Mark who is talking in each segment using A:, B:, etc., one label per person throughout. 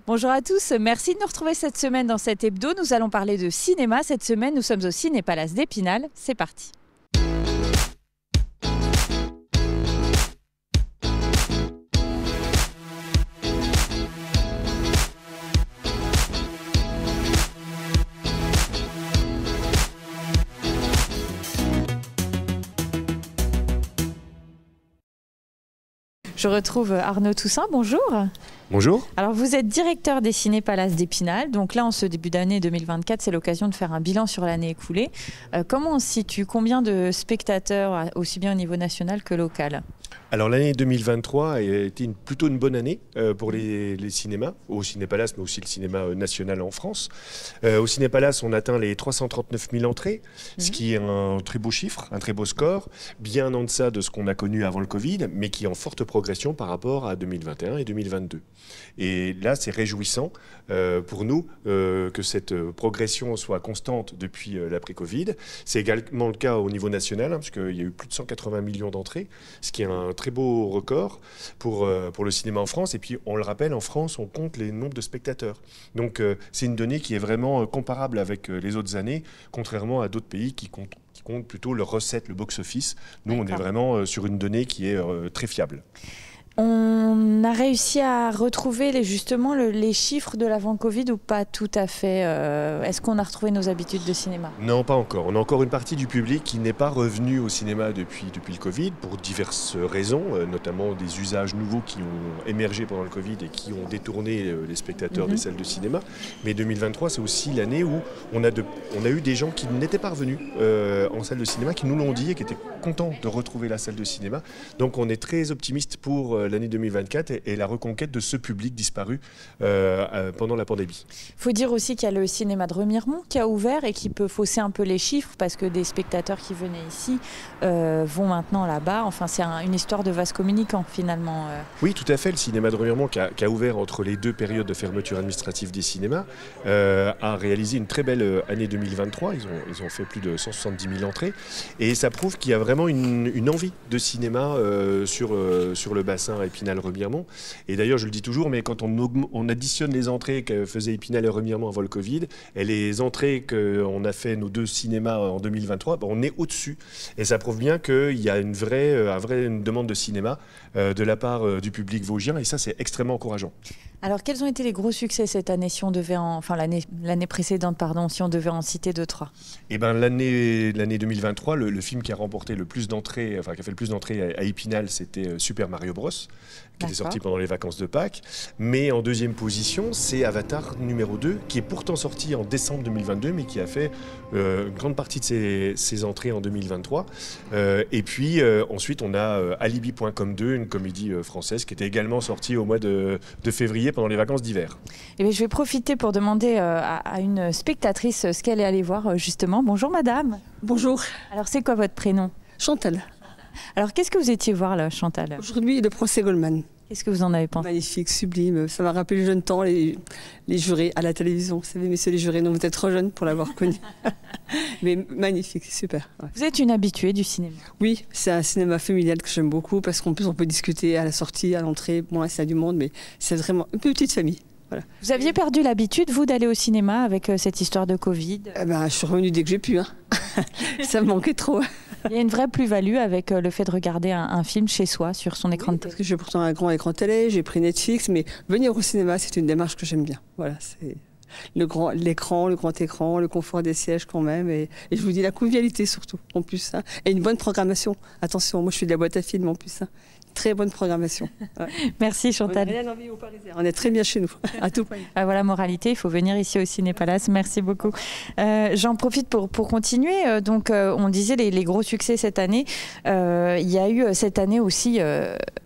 A: Bonjour à tous, merci de nous retrouver cette semaine dans cet hebdo. Nous allons parler de cinéma. Cette semaine, nous sommes au Ciné-Palace d'Épinal. C'est parti. Je retrouve Arnaud Toussaint, bonjour.
B: Bonjour.
A: Alors vous êtes directeur des Ciné-Palace d'Épinal, donc là en ce début d'année 2024, c'est l'occasion de faire un bilan sur l'année écoulée. Comment on se situe? Combien de spectateurs, aussi bien au niveau national que local?
B: Alors l'année 2023 a été plutôt une bonne année pour les cinémas, au Ciné-Palace, mais aussi le cinéma national en France. Au Ciné-Palace, on atteint les 339 000 entrées, ce qui est un très beau chiffre, un très beau score, bien en deçà de ce qu'on a connu avant le Covid, mais qui est en forte progression par rapport à 2021 et 2022. Et là, c'est réjouissant pour nous que cette progression soit constante depuis l'après-Covid. C'est également le cas au niveau national, puisqu'il y a eu plus de 180 millions d'entrées, ce qui est un très beau record pour le cinéma en France. Et puis, on le rappelle, en France, on compte les nombres de spectateurs. Donc, c'est une donnée qui est vraiment comparable avec les autres années, contrairement à d'autres pays qui comptent plutôt leurs recettes, le box-office. Nous, on est vraiment sur une donnée qui est très fiable.
A: On a réussi à retrouver justement les chiffres de l'avant-Covid ou pas tout à fait? Est-ce qu'on a retrouvé nos habitudes de cinéma?
B: Non, pas encore. On a encore une partie du public qui n'est pas revenu au cinéma depuis le Covid pour diverses raisons, notamment des usages nouveaux qui ont émergé pendant le Covid et qui ont détourné les spectateurs des salles de cinéma. Mais 2023, c'est aussi l'année où on a eu des gens qui n'étaient pas revenus en salle de cinéma, qui nous l'ont dit et qui étaient contents de retrouver la salle de cinéma. Donc on est très optimiste pour l'année 2024 et la reconquête de ce public disparu pendant la pandémie.
A: Il faut dire aussi qu'il y a le cinéma de Remiremont qui a ouvert et qui peut fausser un peu les chiffres parce que des spectateurs qui venaient ici vont maintenant là-bas. Enfin, c'est une histoire de vase communicant finalement.
B: Oui, tout à fait. Le cinéma de Remiremont qui a ouvert entre les deux périodes de fermeture administrative des cinémas a réalisé une très belle année 2023. Ils ont fait plus de 170 000 entrées et ça prouve qu'il y a vraiment une envie de cinéma sur le bassin Épinal-Remiremont. Et d'ailleurs, je le dis toujours, mais quand on additionne les entrées que faisait Épinal et Remiremont avant le Covid et les entrées qu'on a fait nos deux cinémas en 2023, on est au-dessus. Et ça prouve bien qu'il y a une demande de cinéma de la part du public vosgien et ça, c'est extrêmement encourageant.
A: Alors, quels ont été les gros succès cette année, si on devait l'année précédente, pardon, si on devait en citer 2-3?
B: Eh ben, l'année 2023, le film qui a remporté le plus d'entrées, qui a fait le plus d'entrées à Épinal, c'était Super Mario Bros, qui était sorti pendant les vacances de Pâques. Mais en deuxième position, c'est Avatar numéro 2, qui est pourtant sorti en décembre 2022, mais qui a fait une grande partie de ses entrées en 2023. Et puis ensuite, on a Alibi.com 2, une comédie française, qui était également sortie au mois de février pendant les vacances d'hiver.
A: Et je vais profiter pour demander à une spectatrice ce qu'elle est allée voir justement. Bonjour madame.
C: Bonjour.
A: Alors c'est quoi votre prénom?
C: Chantal.
A: Alors qu'est-ce que vous étiez voir là, Chantal?
C: Aujourd'hui, le procès Goldman.
A: Qu'est-ce que vous en avez pensé?
C: Magnifique, sublime. Ça m'a rappelé le jeune temps, les jurés à la télévision. Vous savez, messieurs les jurés, non, vous êtes trop jeunes pour l'avoir connu. Mais magnifique, super. Ouais.
A: Vous êtes une habituée du cinéma?
C: Oui, c'est un cinéma familial que j'aime beaucoup parce qu'en plus, on peut discuter à la sortie, à l'entrée. Bon, c'est du monde, mais c'est vraiment une petite famille. Voilà.
A: Vous aviez perdu l'habitude, vous, d'aller au cinéma avec cette histoire de Covid?
C: Je suis revenue dès que j'ai pu. Hein. Ça me manquait trop.
A: Il y a une vraie plus-value avec le fait de regarder un film chez soi, sur son écran de télé.
C: Parce que j'ai pourtant un grand écran télé, j'ai pris Netflix, mais venir au cinéma, c'est une démarche que j'aime bien. Voilà, c'est l'écran, le grand écran, le confort des sièges quand même. Et je vous dis la convivialité surtout, en plus. Hein. Et une bonne programmation. Attention, moi je suis de la boîte à films en plus. Hein. Très bonne programmation. Ouais.
A: Merci Chantal.
C: On n'a rien envie aux Parisiens. On est très bien chez nous, à tout point.
A: Voilà, moralité, il faut venir ici au Ciné-Palace. Merci beaucoup. J'en profite pour continuer. Donc, on disait les gros succès cette année. Il y a eu cette année aussi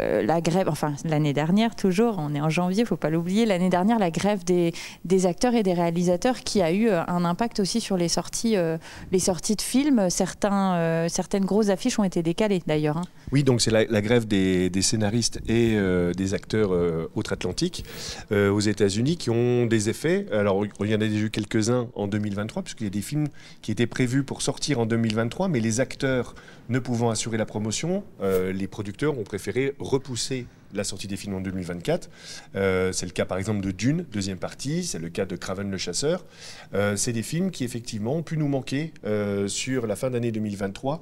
A: la grève, enfin l'année dernière toujours, on est en janvier, il ne faut pas l'oublier, l'année dernière, la grève des acteurs et des réalisateurs qui a eu un impact aussi sur les sorties de films. Certaines grosses affiches ont été décalées d'ailleurs. Hein.
B: Oui, donc c'est la grève des des scénaristes et des acteurs outre-Atlantique aux États-Unis qui ont des effets. Alors, il y en a déjà eu quelques-uns en 2023, puisqu'il y a des films qui étaient prévus pour sortir en 2023, mais les acteurs ne pouvant assurer la promotion, les producteurs ont préféré repousser la sortie des films en 2024. C'est le cas par exemple de Dune, deuxième partie, c'est le cas de Kraven le chasseur. C'est des films qui effectivement ont pu nous manquer sur la fin d'année 2023.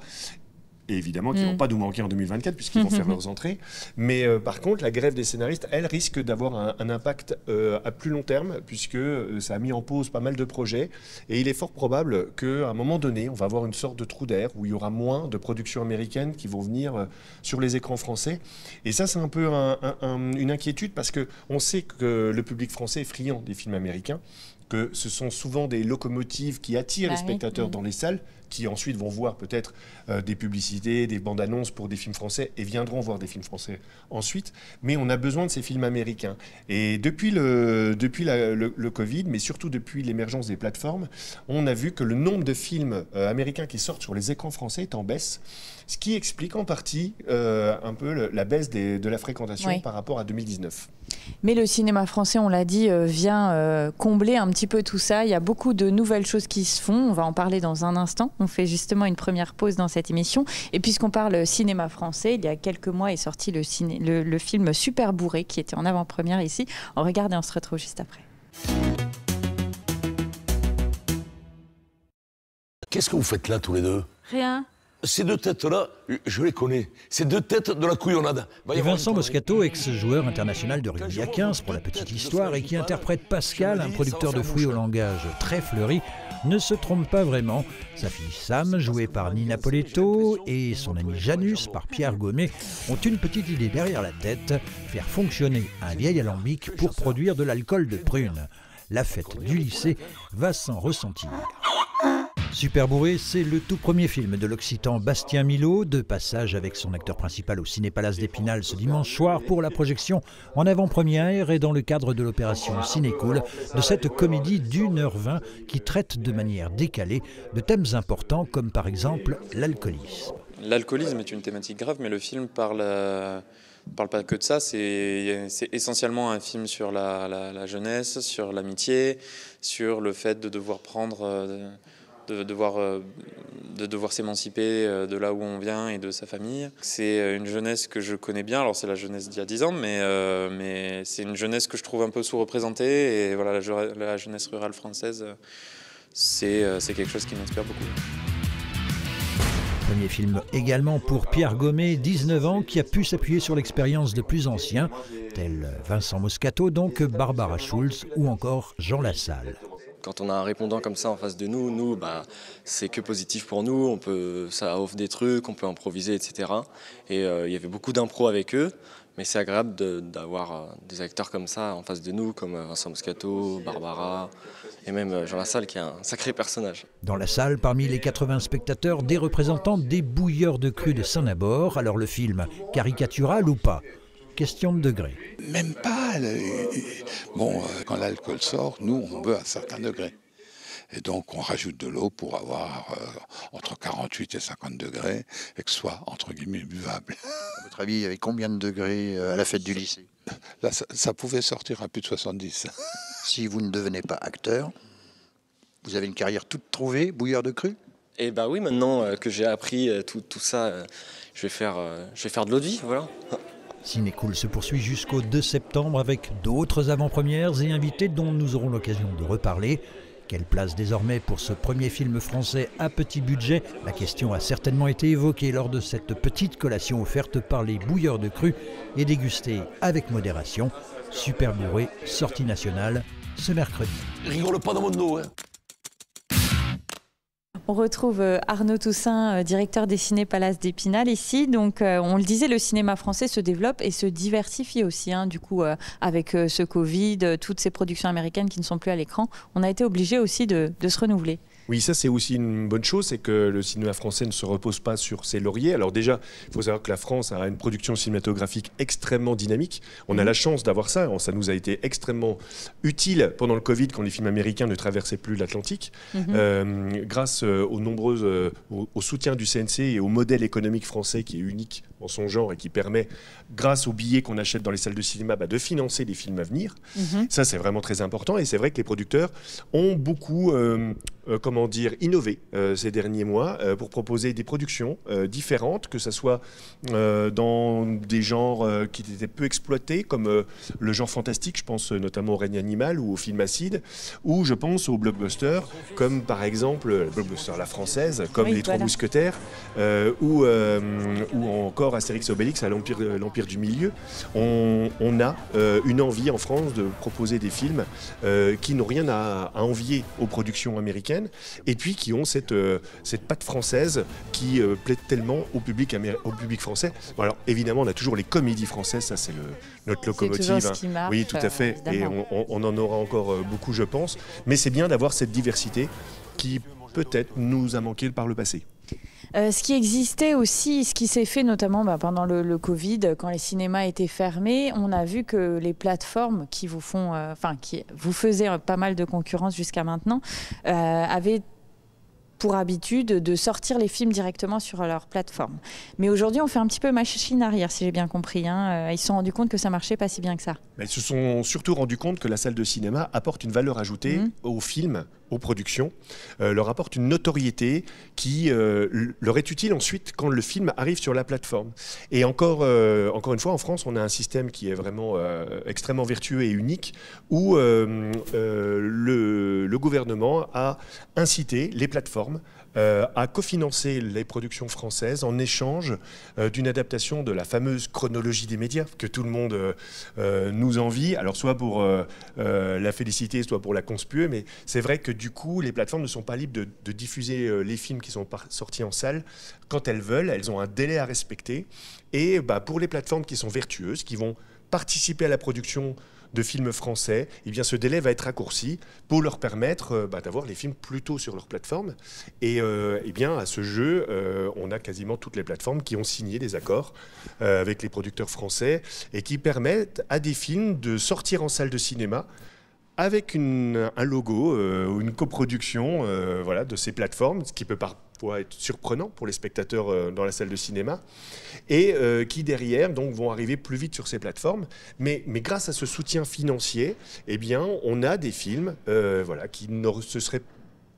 B: Et évidemment, qui vont pas nous manquer en 2024 puisqu'ils vont faire leurs entrées. Mais par contre, la grève des scénaristes, elle risque d'avoir un impact à plus long terme puisque ça a mis en pause pas mal de projets. Et il est fort probable qu'à un moment donné, on va avoir une sorte de trou d'air où il y aura moins de productions américaines qui vont venir sur les écrans français. Et ça, c'est un peu une inquiétude parce qu'on sait que le public français est friand des films américains, que ce sont souvent des locomotives qui attirent les spectateurs dans les salles, qui ensuite vont voir peut-être des publicités, des bandes annonces pour des films français et viendront voir des films français ensuite. Mais on a besoin de ces films américains. Et depuis le Covid, mais surtout depuis l'émergence des plateformes, on a vu que le nombre de films américains qui sortent sur les écrans français est en baisse, ce qui explique en partie un peu la baisse de la fréquentation par rapport à 2019.
A: Mais le cinéma français, on l'a dit, vient combler un petit peu tout ça. Il y a beaucoup de nouvelles choses qui se font. On va en parler dans un instant. On fait justement une première pause dans cette émission. Et puisqu'on parle cinéma français, il y a quelques mois est sorti le film Super Bourré, qui était en avant-première ici. On regarde et on se retrouve juste après.
D: Qu'est-ce que vous faites là tous les deux?
A: Rien.
D: Ces deux têtes-là, je les connais. Ces deux têtes de la couillonnade.
E: Et Vincent Moscato, ex-joueur international de rugby à 15 pour la petite histoire et qui interprète Pascal, un producteur de fruits au langage très fleuri, ne se trompe pas vraiment. Sa fille Sam, jouée par Nina Poletto, et son ami Janus, par Pierre Gomet, ont une petite idée derrière la tête, faire fonctionner un vieil alambic pour produire de l'alcool de prune. La fête du lycée va s'en ressentir. Super Bourré, c'est le tout premier film de l'Occitan Bastien Milot, de passage avec son acteur principal au Ciné-Palace d'Épinal ce dimanche soir pour la projection en avant-première et dans le cadre de l'opération Ciné-Cool de cette comédie d'1h20 qui traite de manière décalée de thèmes importants comme par exemple l'alcoolisme.
F: L'alcoolisme est une thématique grave, mais le film parle pas que de ça. C'est essentiellement un film sur la jeunesse, sur l'amitié, sur le fait de devoir prendre... De devoir s'émanciper de là où on vient et de sa famille. C'est une jeunesse que je connais bien, alors c'est la jeunesse d'il y a 10 ans, mais c'est une jeunesse que je trouve un peu sous-représentée, et voilà, la jeunesse rurale française, c'est quelque chose qui m'inspire beaucoup.
E: Premier film également pour Pierre Gomet, 19 ans, qui a pu s'appuyer sur l'expérience de plus anciens, tels Vincent Moscato, donc Barbara Schulz ou encore Jean Lassalle.
G: Quand on a un répondant comme ça en face de nous, c'est que positif pour nous, ça offre des trucs, on peut improviser, etc. Et il y avait beaucoup d'impro avec eux, mais c'est agréable d'avoir des acteurs comme ça en face de nous, comme Vincent Moscato, Barbara, et même Jean Lassalle, qui est un sacré personnage.
E: Dans la salle, parmi les 80 spectateurs, des représentants des bouilleurs de cru de Saint-Nabord. Alors le film, caricatural ou pas? Question de degré.
H: Même pas. Bon, quand l'alcool sort, nous, on veut un certain degré. Et donc, on rajoute de l'eau pour avoir entre 48 et 50 degrés et que ce soit, entre guillemets, buvable.
I: À votre avis, il y avait combien de degrés à la fête du lycée?
H: Là, ça pouvait sortir à plus de 70.
I: Si vous ne devenez pas acteur, vous avez une carrière toute trouvée, bouilleur de cru?
G: Et oui, maintenant que j'ai appris tout ça, je vais faire de l'eau de vie, voilà.
E: Ciné-Cool se poursuit jusqu'au 2 septembre avec d'autres avant-premières et invités dont nous aurons l'occasion de reparler. Quelle place désormais pour ce premier film français à petit budget? La question a certainement été évoquée lors de cette petite collation offerte par les bouilleurs de cru et dégustée avec modération. Super Bourré, sortie nationale ce mercredi.
D: Rigole pas dans mon dos, hein.
A: On retrouve Arnaud Toussaint, directeur des Ciné-Palace d'Épinal ici. Donc, on le disait, le cinéma français se développe et se diversifie aussi. Du coup, avec ce Covid, toutes ces productions américaines qui ne sont plus à l'écran, on a été obligé aussi de se renouveler.
B: Oui, ça c'est aussi une bonne chose, c'est que le cinéma français ne se repose pas sur ses lauriers. Alors déjà, il faut savoir que la France a une production cinématographique extrêmement dynamique. On a la chance d'avoir ça. Ça nous a été extrêmement utile pendant le Covid, quand les films américains ne traversaient plus l'Atlantique. Grâce aux nombreuses, au soutien du CNC et au modèle économique français qui est unique en son genre et qui permet, grâce aux billets qu'on achète dans les salles de cinéma, de financer des films à venir. Ça, c'est vraiment très important. Et c'est vrai que les producteurs ont beaucoup innové ces derniers mois pour proposer des productions différentes, que ce soit dans des genres qui étaient peu exploités, comme le genre fantastique, je pense notamment au Règne animal ou au film acide, ou je pense aux blockbusters, comme par exemple le blockbuster La Française, comme Les Trois Mousquetaires, ou encore Astérix et Obélix à l'Empire du Milieu. On a une envie en France de proposer des films qui n'ont rien à envier aux productions américaines, et puis qui ont cette patte française qui plaît tellement au public français. Bon, alors évidemment, on a toujours les comédies françaises, ça c'est notre locomotive.
A: C'est ce qui marche,
B: oui, tout à fait.
A: Évidemment.
B: Et on en aura encore beaucoup, je pense. Mais c'est bien d'avoir cette diversité qui peut-être nous a manqué par le passé.
A: Ce qui existait aussi, ce qui s'est fait notamment pendant le Covid, quand les cinémas étaient fermés, on a vu que les plateformes qui vous faisaient pas mal de concurrence jusqu'à maintenant, avaient pour habitude de sortir les films directement sur leur plateforme. Mais aujourd'hui, on fait un petit peu machine arrière, si j'ai bien compris. Ils se sont rendus compte que ça marchait pas si bien que ça.
B: Mais ils se sont surtout rendus compte que la salle de cinéma apporte une valeur ajoutée aux films, aux productions, leur apporte une notoriété qui leur est utile ensuite quand le film arrive sur la plateforme. Et encore une fois, en France, on a un système qui est vraiment extrêmement vertueux et unique, où le gouvernement a incité les plateformes à cofinancer les productions françaises en échange d'une adaptation de la fameuse chronologie des médias que tout le monde nous envie, alors soit pour la féliciter, soit pour la conspuer, mais c'est vrai que du coup, les plateformes ne sont pas libres de diffuser les films qui sont sortis en salle quand elles veulent. Elles ont un délai à respecter. Et pour les plateformes qui sont vertueuses, qui vont participer à la production de films français, eh bien ce délai va être raccourci pour leur permettre d'avoir les films plus tôt sur leur plateforme. Et eh bien à ce jeu, on a quasiment toutes les plateformes qui ont signé des accords avec les producteurs français et qui permettent à des films de sortir en salle de cinéma avec un logo ou une coproduction de ces plateformes, ce qui peut parfois être surprenant pour les spectateurs dans la salle de cinéma, et qui derrière donc, vont arriver plus vite sur ces plateformes. Mais grâce à ce soutien financier, eh bien, on a des films qui ne se seraient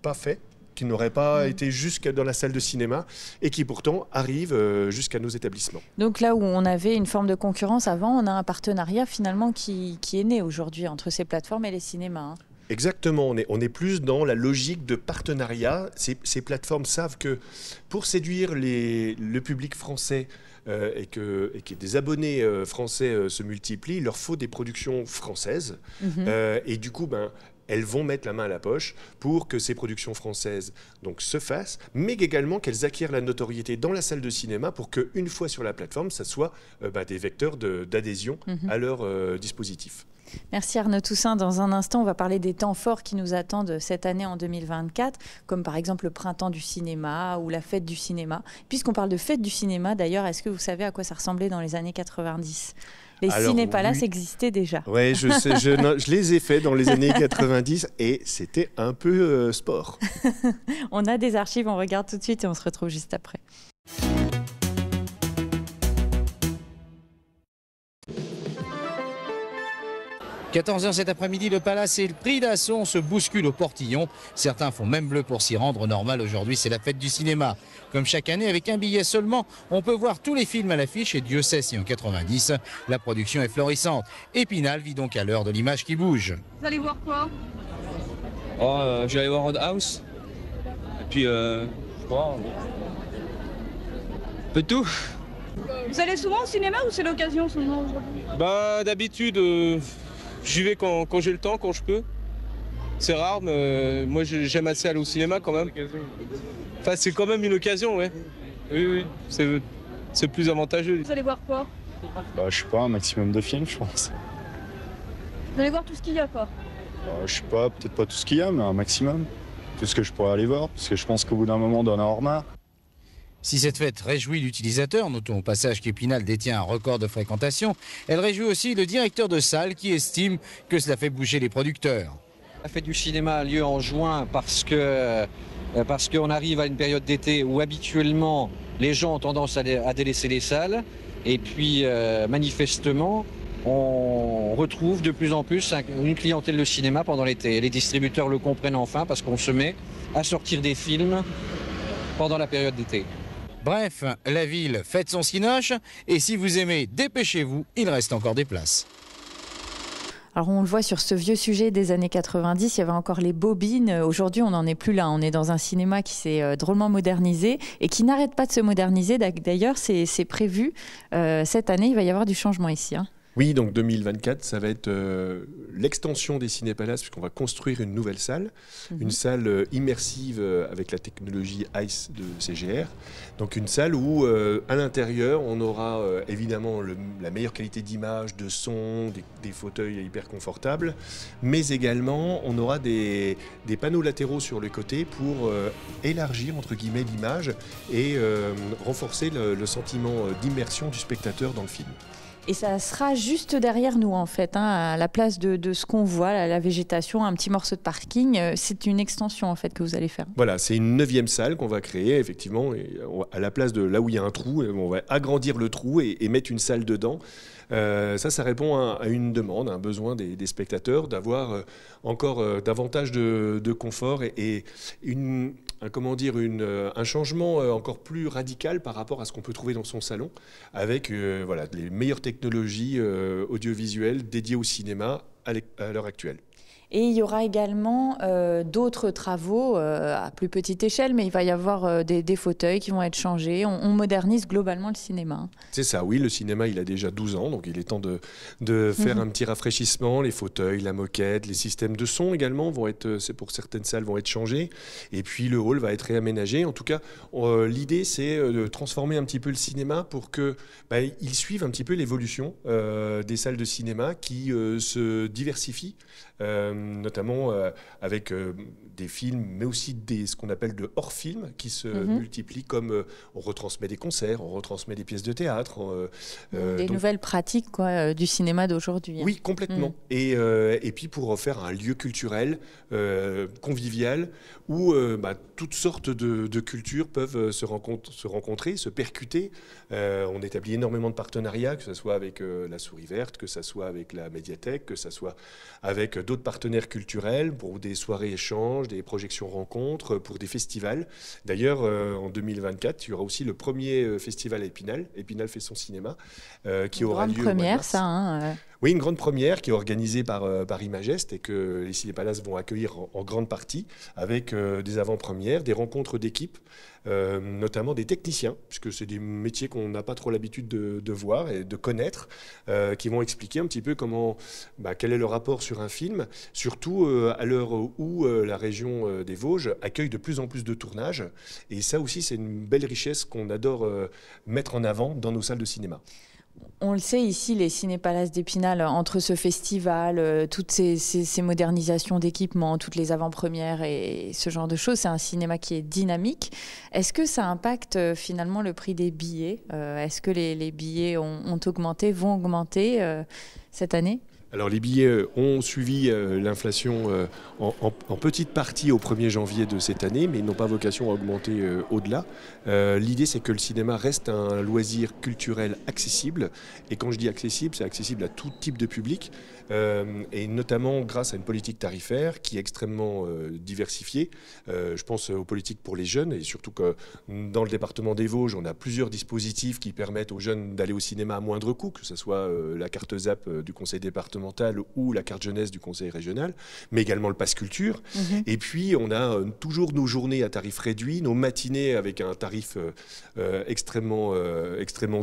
B: pas faits, qui n'auraient pas été jusque dans la salle de cinéma et qui pourtant arrivent jusqu'à nos établissements.
A: Donc là où on avait une forme de concurrence avant, on a un partenariat finalement qui est né aujourd'hui entre ces plateformes et les cinémas.
B: Exactement, on est plus dans la logique de partenariat. Ces plateformes savent que pour séduire le public français et que des abonnés français se multiplient, il leur faut des productions françaises. Et du coup, elles vont mettre la main à la poche pour que ces productions françaises donc, se fassent, mais également qu'elles acquièrent la notoriété dans la salle de cinéma pour qu'une fois sur la plateforme, ça soit des vecteurs d'adhésion à leur dispositif.
A: Merci Arnaud Toussaint. Dans un instant, on va parler des temps forts qui nous attendent cette année en 2024, comme par exemple le printemps du cinéma ou la fête du cinéma. Puisqu'on parle de fête du cinéma, d'ailleurs, est-ce que vous savez à quoi ça ressemblait dans les années 90 ? Les Cinépalaces existaient déjà.
B: Oui, je les ai faits dans les années 90 et c'était un peu sport.
A: On a des archives, on regarde tout de suite et on se retrouve juste après.
J: « 14h cet après-midi, le Palace et le Prix d'Asson se bousculent au portillon. Certains font même bleu pour s'y rendre. Normal, aujourd'hui, c'est la fête du cinéma. Comme chaque année, avec un billet seulement, on peut voir tous les films à l'affiche et Dieu sait si en 90, la production est florissante. Épinal vit donc à l'heure de l'image qui bouge.
K: Vous allez voir quoi?
L: Je vais aller voir Roadhouse. Et puis, je crois, un peu de tout.
K: Vous allez souvent au cinéma ou c'est l'occasion seulement aujourd'hui?
L: D'habitude, j'y vais quand j'ai le temps, quand je peux. C'est rare, mais moi j'aime assez aller au cinéma quand même. Enfin, c'est quand même une occasion, ouais. Oui, c'est plus avantageux.
K: Vous allez voir quoi?
M: Je sais pas, un maximum de films, je pense.
K: Vous allez voir tout ce qu'il y a, quoi?
M: Je sais pas, peut-être pas tout ce qu'il y a, mais un maximum. tout ce que je pourrais aller voir, parce que je pense qu'au bout d'un moment, on doit en avoir marre.
J: Si cette fête réjouit l'utilisateur, notons au passage qu'Épinal détient un record de fréquentation, elle réjouit aussi le directeur de salle qui estime que cela fait bouger les producteurs.
N: La fête du cinéma a lieu en juin parce qu'on arrive à une période d'été où habituellement les gens ont tendance à délaisser les salles. Et puis manifestement, on retrouve de plus en plus une clientèle de cinéma pendant l'été. Les distributeurs le comprennent enfin parce qu'on se met à sortir des films pendant la période d'été.
J: Bref, la ville fête son cinoche et si vous aimez, dépêchez-vous, il reste encore des places.
A: Alors on le voit sur ce vieux sujet des années 90, il y avait encore les bobines. Aujourd'hui, on n'en est plus là. On est dans un cinéma qui s'est drôlement modernisé et qui n'arrête pas de se moderniser. D'ailleurs, c'est prévu. Cette année, il va y avoir du changement ici.
B: Oui, donc 2024, ça va être l'extension des Cinépalaces, puisqu'on va construire une nouvelle salle, une salle immersive avec la technologie ICE de CGR. Donc une salle où, à l'intérieur, on aura évidemment la meilleure qualité d'image, de son, des fauteuils hyper confortables, mais également on aura des panneaux latéraux sur les côtés pour élargir, entre guillemets, l'image et renforcer le sentiment d'immersion du spectateur dans le film.
A: Et ça sera juste derrière nous, en fait, à la place de ce qu'on voit, la végétation, un petit morceau de parking. C'est une extension, en fait, que vous allez faire.
B: Voilà, c'est une 9e salle qu'on va créer, effectivement. Et à la place de là où il y a un trou, on va agrandir le trou et mettre une salle dedans. Ça répond à une demande, à un besoin des spectateurs d'avoir encore davantage de confort et un changement encore plus radical par rapport à ce qu'on peut trouver dans son salon, avec les meilleures technologies audiovisuelles dédiées au cinéma à l'heure actuelle.
A: Et il y aura également d'autres travaux à plus petite échelle, mais il va y avoir des fauteuils qui vont être changés. On modernise globalement le cinéma.
B: C'est ça, oui, le cinéma, il a déjà 12 ans, donc il est temps de faire un petit rafraîchissement. Les fauteuils, la moquette, les systèmes de son également pour certaines salles, vont être changés. Et puis le hall va être réaménagé. En tout cas, l'idée, c'est de transformer un petit peu le cinéma pour qu'il suive un petit peu l'évolution des salles de cinéma qui se diversifient. Notamment avec des films, mais aussi ce qu'on appelle de hors-films qui se multiplient, comme on retransmet des concerts, on retransmet des pièces de théâtre.
A: Des nouvelles pratiques du cinéma d'aujourd'hui.
B: Oui, complètement. Et puis pour faire un lieu culturel, convivial, où toutes sortes de cultures peuvent se rencontrer, se percuter. On établit énormément de partenariats, que ce soit avec la Souris Verte, que ce soit avec la médiathèque, que ce soit avec d'autres partenaires culturels pour des soirées échanges, des projections rencontres, pour des festivals. D'ailleurs, en 2024, il y aura aussi le premier festival à Épinal. Épinal fait son cinéma, qui aura lieu au mois de mars. Oui, une grande première qui est organisée par Imagest et que les Cinépalaces vont accueillir en grande partie, avec des avant-premières, des rencontres d'équipes, notamment des techniciens, puisque c'est des métiers qu'on n'a pas trop l'habitude de voir et de connaître, qui vont expliquer un petit peu quel est le rapport sur un film, surtout à l'heure où la région des Vosges accueille de plus en plus de tournages. Et ça aussi, c'est une belle richesse qu'on adore mettre en avant dans nos salles de cinéma.
A: On le sait ici, les Cinépalaces d'Épinal, entre ce festival, toutes ces modernisations d'équipements, toutes les avant-premières et ce genre de choses, c'est un cinéma qui est dynamique. Est-ce que ça impacte finalement le prix des billets ? Est-ce que les billets vont augmenter cette année ?
B: Alors les billets ont suivi l'inflation en petite partie au 1er janvier de cette année, mais ils n'ont pas vocation à augmenter au-delà. L'idée, c'est que le cinéma reste un loisir culturel accessible. Et quand je dis accessible, c'est accessible à tout type de public, et notamment grâce à une politique tarifaire qui est extrêmement diversifiée. Je pense aux politiques pour les jeunes, et surtout que dans le département des Vosges, on a plusieurs dispositifs qui permettent aux jeunes d'aller au cinéma à moindre coût, que ce soit la carte ZAP du conseil départemental ou la carte jeunesse du conseil régional, mais également le pass culture. Et puis on a toujours nos journées à tarif réduit, nos matinées avec un tarif extrêmement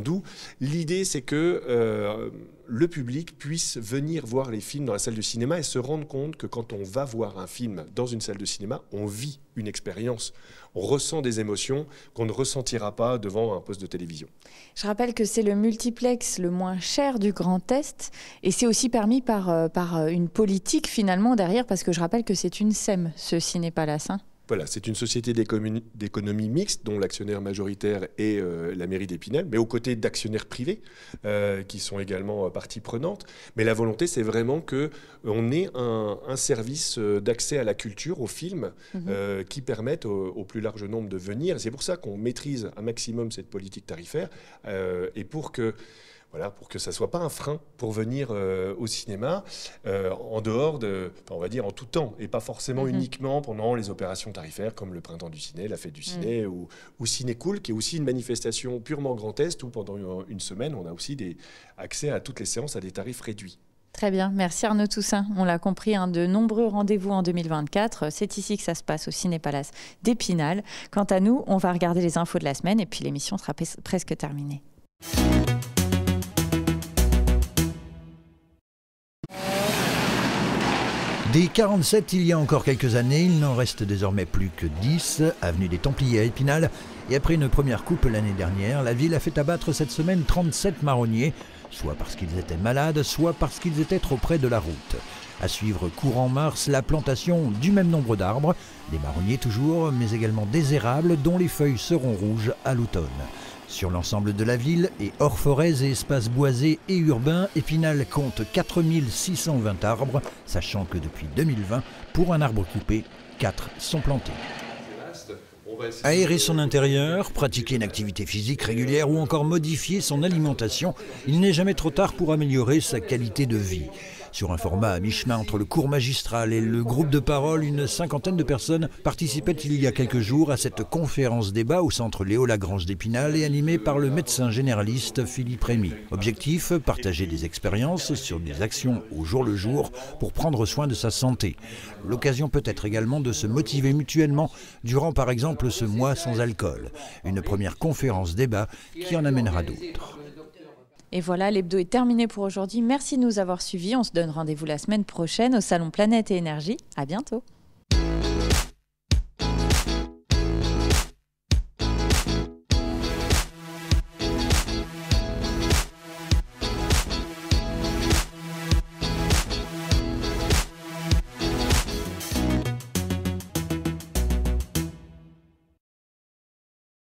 B: doux. L'idée, c'est que le public puisse venir voir les films dans la salle de cinéma et se rendre compte que quand on va voir un film dans une salle de cinéma, on vit une expérience, on ressent des émotions qu'on ne ressentira pas devant un poste de télévision.
A: Je rappelle que c'est le multiplex le moins cher du Grand Est et c'est aussi permis par une politique finalement derrière, parce que je rappelle que c'est une SEM, ce Cinépalace.
B: Voilà, c'est une société d'économie mixte dont l'actionnaire majoritaire est la mairie d'Épinal, mais aux côtés d'actionnaires privés qui sont également partie prenante. Mais la volonté, c'est vraiment qu'on ait un service d'accès à la culture, au film, qui permette au plus large nombre de venir. C'est pour ça qu'on maîtrise un maximum cette politique tarifaire et pour que ça ne soit pas un frein pour venir au cinéma en dehors on va dire en tout temps, et pas forcément uniquement pendant les opérations tarifaires comme le Printemps du Ciné, la Fête du Ciné ou Ciné Cool, qui est aussi une manifestation purement Grand Est où pendant une semaine, on a aussi accès à toutes les séances à des tarifs réduits.
A: Très bien, merci Arnaud Toussaint. On l'a compris, de nombreux rendez-vous en 2024. C'est ici que ça se passe au Ciné-Palace d'Épinal. Quant à nous, on va regarder les infos de la semaine et puis l'émission sera presque terminée.
E: Des 47, il y a encore quelques années, il n'en reste désormais plus que 10, avenue des Templiers à Épinal. Et après une première coupe l'année dernière, la ville a fait abattre cette semaine 37 marronniers, soit parce qu'ils étaient malades, soit parce qu'ils étaient trop près de la route. À suivre courant mars, la plantation du même nombre d'arbres, des marronniers toujours, mais également des érables dont les feuilles seront rouges à l'automne. Sur l'ensemble de la ville, et hors forêts et espaces boisés et urbains, Épinal compte 4620 arbres, sachant que depuis 2020, pour un arbre coupé, 4 sont plantés. Aérer son intérieur, pratiquer une activité physique régulière ou encore modifier son alimentation, il n'est jamais trop tard pour améliorer sa qualité de vie. Sur un format à mi-chemin entre le cours magistral et le groupe de parole, une cinquantaine de personnes participaient il y a quelques jours à cette conférence-débat au centre Léo Lagrange d'Épinal et animée par le médecin généraliste Philippe Rémy. Objectif, partager des expériences sur des actions au jour le jour pour prendre soin de sa santé. L'occasion peut être également de se motiver mutuellement durant par exemple ce mois sans alcool. Une première conférence-débat qui en amènera d'autres.
A: Et voilà, l'hebdo est terminé pour aujourd'hui. Merci de nous avoir suivis. On se donne rendez-vous la semaine prochaine au Salon Planète et Énergie. À bientôt.